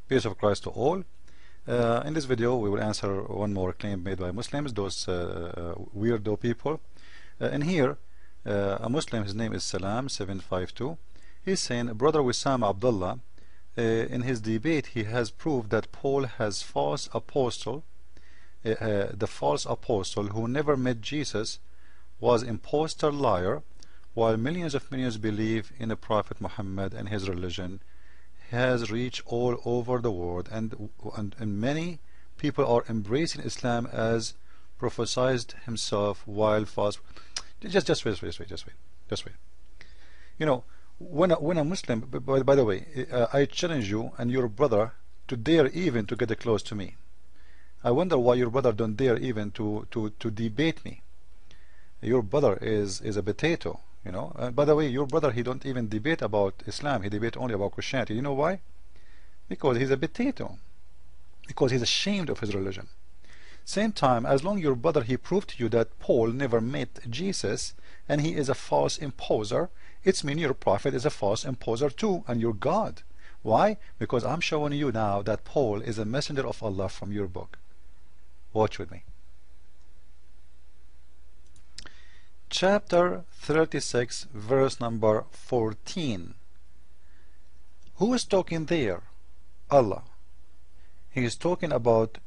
Peace of Christ to all. In this video we will answer one more claim made by Muslims, those weirdo people. In here a Muslim, his name is Salam752. He's saying, Brother Wissam Abdullah, in his debate he has proved that Paul has false apostle, the false apostle who never met Jesus was impostor liar, while millions of millions believe in the Prophet Muhammad and his religion has reached all over the world, and many people are embracing Islam as prophesied himself, while false. Just wait. You know, when a Muslim, by the way, I challenge you and your brother to dare even to get close to me. I wonder why your brother don't dare even to debate me. Your brother is a potato. You know, by the way, your brother, he don't even debate about Islam. He debate only about Christianity. You know why? Because he's a potato. Because he's ashamed of his religion. Same time, as long your brother, he proved to you that Paul never met Jesus and he is a false imposer, it's mean your prophet is a false imposer too, and your God. Why? Because I'm showing you now that Paul is a messenger of Allah from your book. Watch with me. Chapter 36, verse number 14. Who is talking there? Allah. He is talking about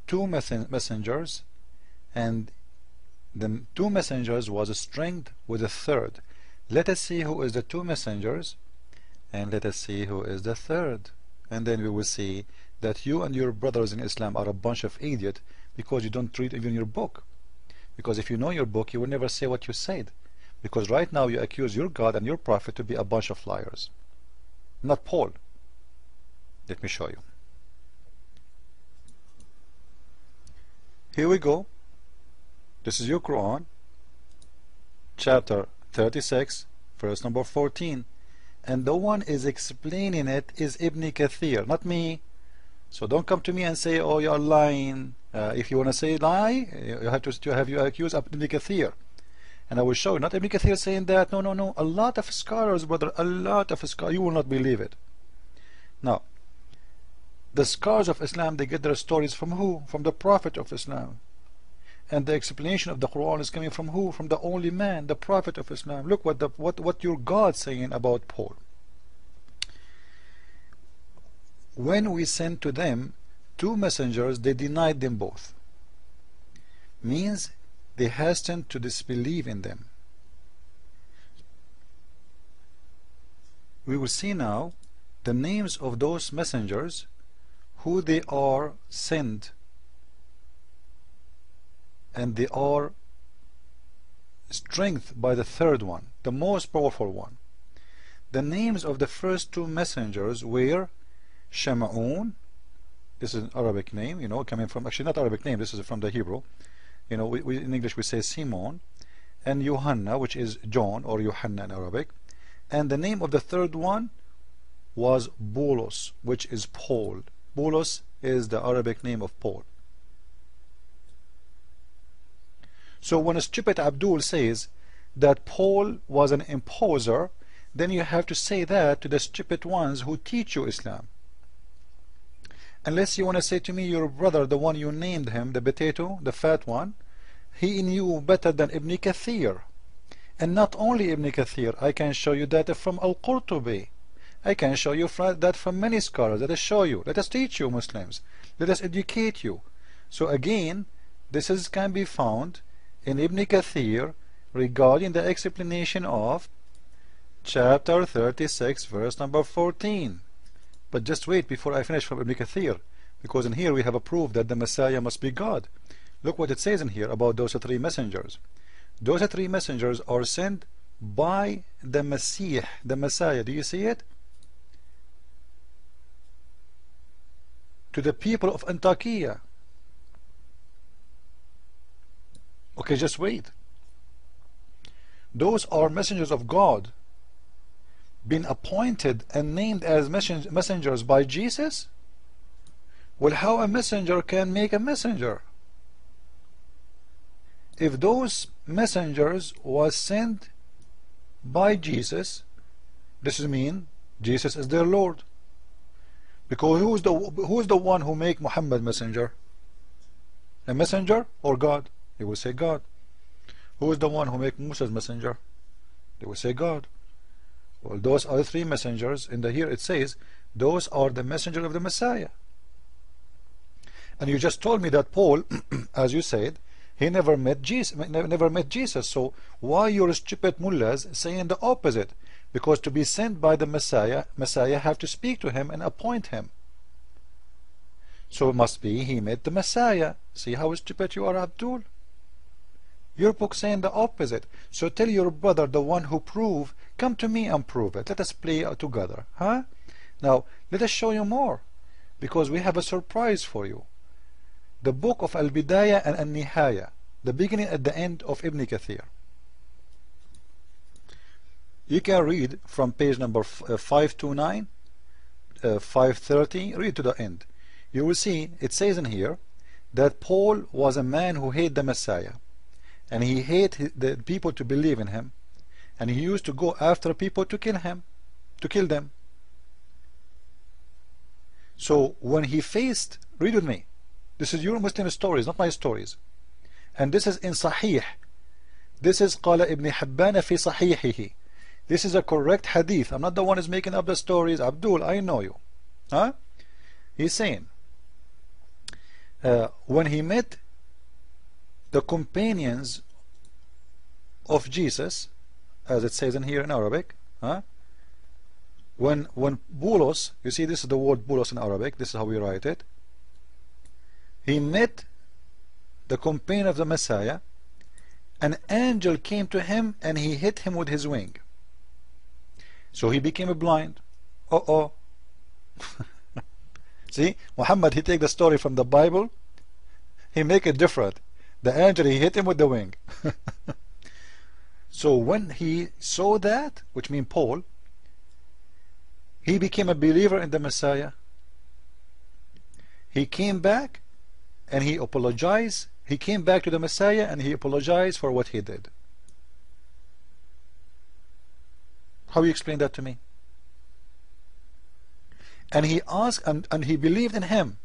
two messengers, and the two messengers was strengthened with a third. Let us see who is the two messengers, and let us see who is the third, and then we will see that you and your brothers in Islam are a bunch of idiots because you don't read even your book. Because if you know your book, you will never say what you said. Because right now you accuse your God and your prophet to be a bunch of liars. Not Paul. Let me show you. Here we go. This is your Quran, chapter 36, verse number 14. And the one is explaining it is Ibn Kathir, not me. So don't come to me and say, oh, you are lying. If you want to say lie, you have to have you accuse Ibn Kathir. And I will show you, not Ibn Kathir saying that. No. A lot of scholars, brother, a lot of scholars. You will not believe it. Now, the scholars of Islam, they get their stories from who? From the Prophet of Islam. And the explanation of the Quran is coming from who? From the only man, the Prophet of Islam. Look what your God saying about Paul. When we sent to them two messengers, they denied them both. Means they hastened to disbelieve in them. We will see now the names of those messengers, who they are sent, and they are strengthened by the third one, the most powerful one. The names of the first two messengers were Shama'un. This is an Arabic name, you know, coming from, actually not Arabic name, this is from the Hebrew. You know, we in English we say Simon, and Yohanna, which is John, or Yohanna in Arabic. And the name of the third one was Bulus, which is Paul. Bulus is the Arabic name of Paul. So when a stupid Abdul says that Paul was an imposer, then you have to say that to the stupid ones who teach you Islam. Unless you want to say to me, your brother, the one you named him, the potato, the fat one, he knew better than Ibn Kathir. And not only Ibn Kathir, I can show you that from Al-Qurtubi. I can show you that from many scholars. Let us show you. Let us teach you, Muslims. Let us educate you. So again, this can be found in Ibn Kathir regarding the explanation of chapter 36, verse number 14. But just wait before I finish from Ibn Kathir, because in here we have a proof that the Messiah must be God. Look what it says in here about those three messengers. Those three messengers are sent by the Messiah, the Messiah. Do you see it? To the people of Antakya. Okay, just wait. Those are messengers of God, been appointed and named as messengers by Jesus. Well, how a messenger can make a messenger? If those messengers was sent by Jesus, this means Jesus is their Lord. Because who's the one who make Muhammad messenger? A messenger or God? They will say God. Who is the one who make Musa's messenger? They will say God. Well, those are the three messengers. In the here it says those are the messenger of the Messiah. And you just told me that Paul, as you said, he never met Jesus. So why your stupid mullahs saying the opposite? Because to be sent by the Messiah have to speak to him and appoint him. So it must be he met the Messiah. See how stupid you are, Abdul? Your book saying the opposite. So tell your brother, the one who prove, come to me and prove it. Let us play together. Huh? Now let us show you more, because we have a surprise for you. The book of Al-Bidayah and Al-Nihaya, the beginning and the end of Ibn Kathir. You can read from page number 529, 530, read to the end. You will see it says in here that Paul was a man who hated the Messiah, and he hated the people to believe in him, and he used to go after people to kill them. So when he faced, read with me, this is your Muslim stories, not my stories, and this is in Sahih. This is قال ابن حبان في صحيحه. This is a correct hadith. I'm not the one who's making up the stories. Abdul, I know you. Huh? He's saying when he met the companions of Jesus, as it says in here in Arabic, when Bulus, you see this is the word Bulus in Arabic, this is how we write it. He met the companion of the Messiah, an angel came to him and he hit him with his wing. So he became blind. See, Muhammad, he take the story from the Bible, he make it different. The angel, he hit him with the wing. So when he saw that, which means Paul, he became a believer in the Messiah. He came back and he apologized. He came back to the Messiah and he apologized for what he did. How you explain that to me? And he asked, and he believed in him.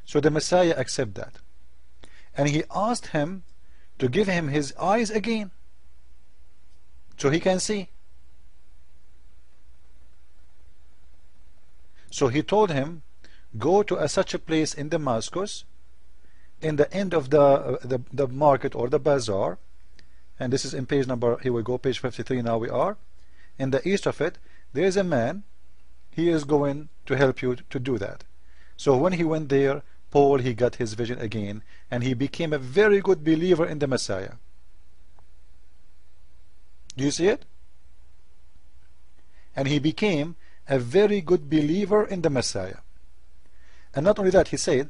So the Messiah accepted that. And he asked him to give him his eyes again, so he can see. So he told him, go to such a place in Damascus, in the end of the market or the bazaar, and this is in page number, here we go, page 53 now we are. In the east of it, there is a man, he is going to help you to do that. So when he went there, Paul, he got his vision again, and he became a very good believer in the Messiah. Do you see it? And he became a very good believer in the Messiah. And not only that, he said,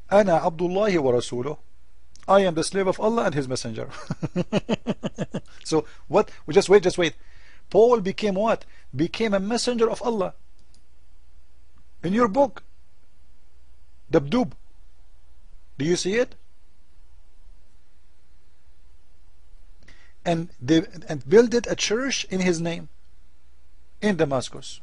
Ana Abdullahi wa Rasuluh, I am the slave of Allah and his messenger. So what? Just wait. Paul became what? Became a messenger of Allah. In your book, Dabdub. Do you see it? And built a church in his name in Damascus.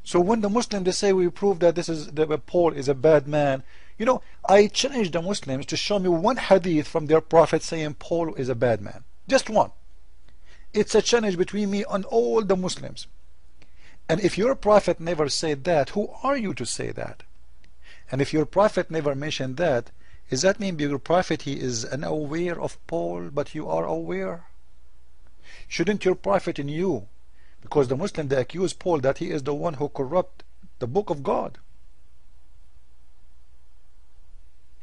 So when the Muslims, they say we prove that that Paul is a bad man, you know, I challenge the Muslims to show me one hadith from their prophet saying Paul is a bad man. Just one. It's a challenge between me and all the Muslims. And if your prophet never said that, who are you to say that? And if your prophet never mentioned that, does that mean your prophet, he is unaware of Paul, but you are aware? Shouldn't your prophet in you? Because the Muslim, they accuse Paul that he is the one who corrupt the book of God.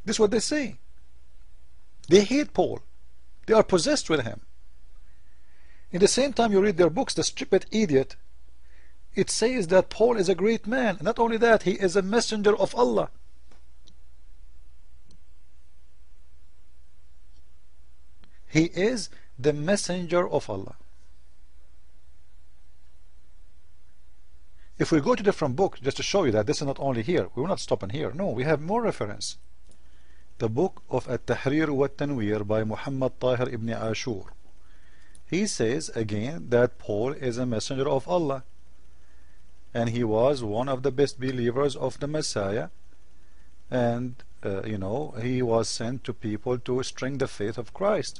This is what they say. They hate Paul. They are possessed with him. In the same time you read their books, the stupid idiot, it says that Paul is a great man. Not only that, he is a messenger of Allah. He is the messenger of Allah. If we go to different books, just to show you that this is not only here, we will not stop in here. No, we have more reference. the book of At-Tahrir wa Tanwir by Muhammad Tahir ibn Ashur. He says again that Paul is a messenger of Allah, and he was one of the best believers of the Messiah, and he was sent to people to strengthen the faith of Christ.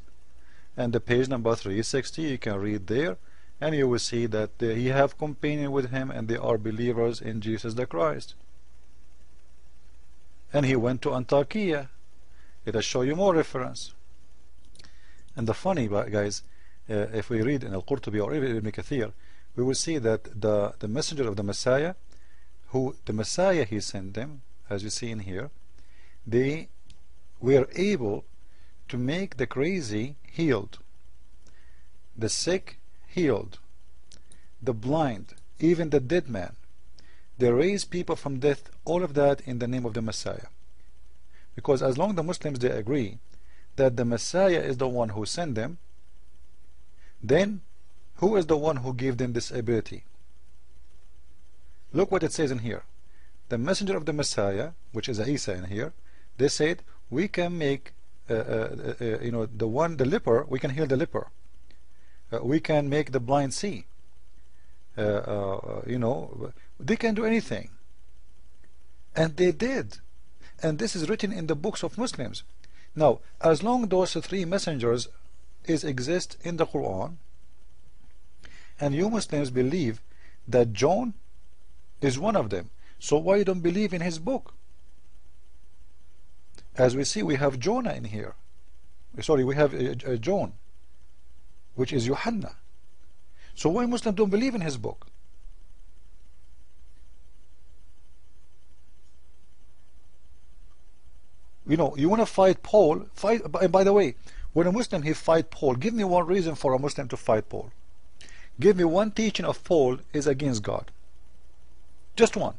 And the page number 360, you can read there, and you will see that he have companion with him, and they are believers in Jesus the Christ. And he went to Antioch. Let us show you more reference. And the funny, guys, if we read in Al-Qurtubi or even Ibn Kathir, we will see that the messenger of the Messiah, who the Messiah he sent them, as you see in here, they were able to make the crazy healed, the sick healed, the blind, even the dead man. They raised people from death, all of that in the name of the Messiah. Because as long as the Muslims they agree that the Messiah is the one who sent them, then who is the one who gave them this ability? Look what it says in here. The messenger of the Messiah, which is Isa in here, they said we can make the leper, we can heal the leper, we can make the blind see, they can do anything, and they did. And this is written in the books of Muslims. Now, as long as those three messengers exist in the Quran, and you Muslims believe that John is one of them, so why you don't believe in his book? As we see, we have Jonah in here. Sorry, we have John, which is Yohanna. So why Muslims don't believe in his book? You want to fight Paul, fight. And by the way, when a Muslim he fight Paul, give me one reason for a Muslim to fight Paul. Give me one teaching of Paul is against God. Just one.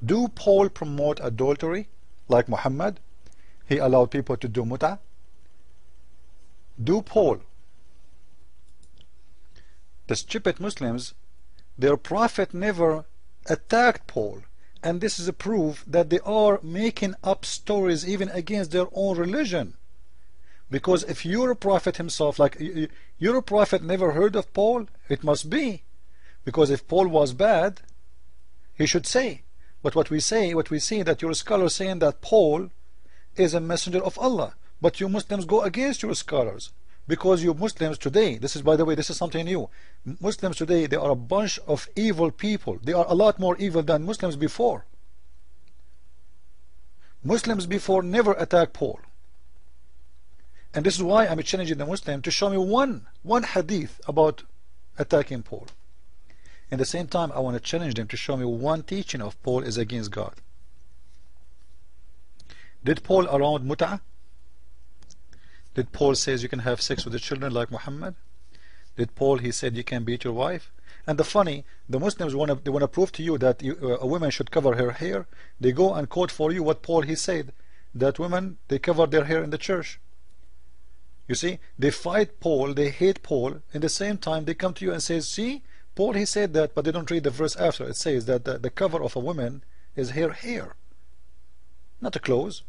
Do Paul promote adultery like Muhammad? He allowed people to do mut'ah. Do Paul? The stupid Muslims, their prophet never attacked Paul. And this is a proof that they are making up stories even against their own religion. Because if your prophet himself, like your prophet never heard of Paul, it must be. Because if Paul was bad, he should say. But what we see that your scholars saying that Paul is a messenger of Allah. But you Muslims go against your scholars. Because you Muslims today, this is, by the way, this is something new. Muslims today, they are a bunch of evil people. They are a lot more evil than Muslims before. Muslims before never attacked Paul. And this is why I'm challenging the Muslim to show me one hadith about attacking Paul. At the same time, I want to challenge them to show me one teaching of Paul is against God. Did Paul around mut'ah? Did Paul says you can have sex with the children like Muhammad? Did Paul he said you can beat your wife? And the Muslims want to prove to you that a woman should cover her hair. They go and quote for you what Paul he said, that women they cover their hair in the church. You see, they fight Paul, they hate Paul. In the same time, they come to you and say, see, Paul he said that, but they don't read the verse after. It says that the cover of a woman is her hair, not the clothes.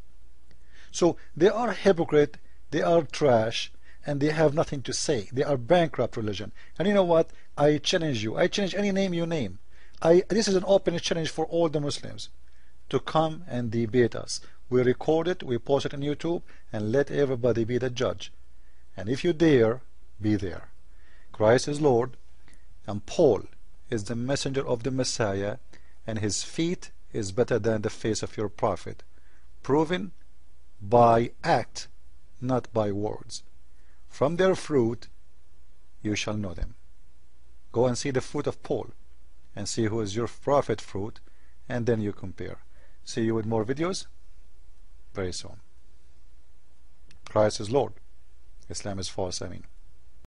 So they are hypocrite. They are trash, and they have nothing to say. They are bankrupt religion. And you know what? I challenge you. I challenge any name you name. This is an open challenge for all the Muslims to come and debate us. We record it, we post it on YouTube, and let everybody be the judge. And if you dare, be there. Christ is Lord, and Paul is the messenger of the Messiah, and his feet is better than the face of your prophet. Proven by act, not by words. From their fruit you shall know them. Go and see the fruit of Paul and see who is your prophet fruit, and then you compare. See you with more videos very soon. Christ is Lord. Islam is false. Ameen.